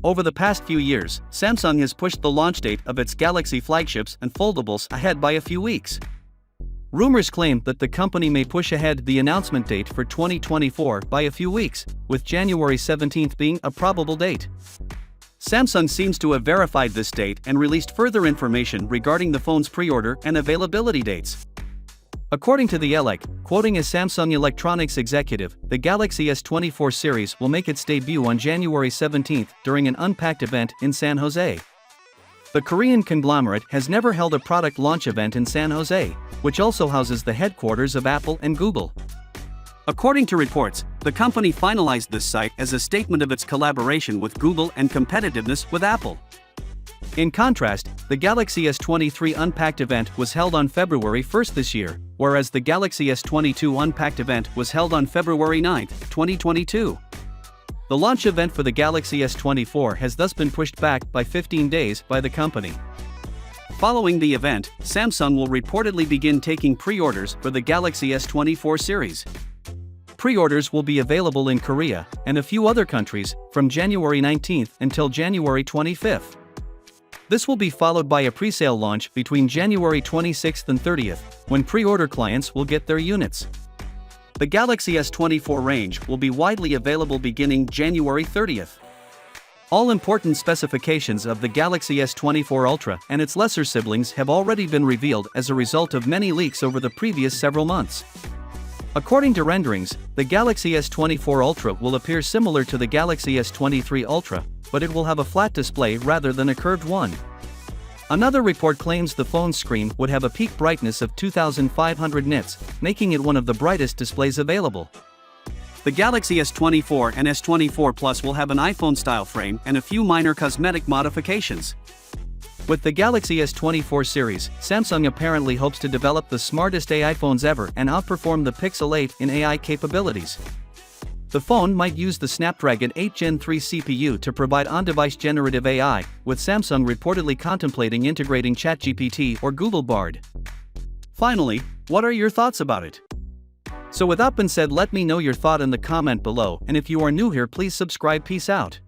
Over the past few years, Samsung has pushed the launch date of its Galaxy flagships and foldables ahead by a few weeks. Rumors claim that the company may push ahead the announcement date for 2024 by a few weeks, with January 17 being a probable date. Samsung seems to have verified this date and released further information regarding the phone's pre-order and availability dates. According to the ELEC, quoting a Samsung Electronics executive, the Galaxy S24 series will make its debut on January 17 during an Unpacked event in San Jose. The Korean conglomerate has never held a product launch event in San Jose, which also houses the headquarters of Apple and Google. According to reports, the company finalized this site as a statement of its collaboration with Google and competitiveness with Apple. In contrast, the Galaxy S23 Unpacked event was held on February 1 this year, whereas the Galaxy S22 Unpacked event was held on February 9, 2022. The launch event for the Galaxy S24 has thus been pushed back by 15 days by the company. Following the event, Samsung will reportedly begin taking pre-orders for the Galaxy S24 series. Pre-orders will be available in Korea and a few other countries from January 19 until January 25. This will be followed by a pre-sale launch between January 26 and 30, when pre-order clients will get their units. The Galaxy S24 range will be widely available beginning January 30. All important specifications of the Galaxy S24 Ultra and its lesser siblings have already been revealed as a result of many leaks over the previous several months. According to renderings, the Galaxy S24 Ultra will appear similar to the Galaxy S23 Ultra, but it will have a flat display rather than a curved one. Another report claims the phone's screen would have a peak brightness of 2500 nits, making it one of the brightest displays available. The Galaxy S24 and S24 Plus will have an iPhone-style frame and a few minor cosmetic modifications. With the Galaxy S24 series, Samsung apparently hopes to develop the smartest AI phones ever and outperform the Pixel 8 in AI capabilities. The phone might use the Snapdragon 8 Gen 3 CPU to provide on-device generative AI, with Samsung reportedly contemplating integrating ChatGPT or Google Bard. Finally, what are your thoughts about it? So with that being said, let me know your thought in the comment below, and if you are new here, please subscribe. Peace out.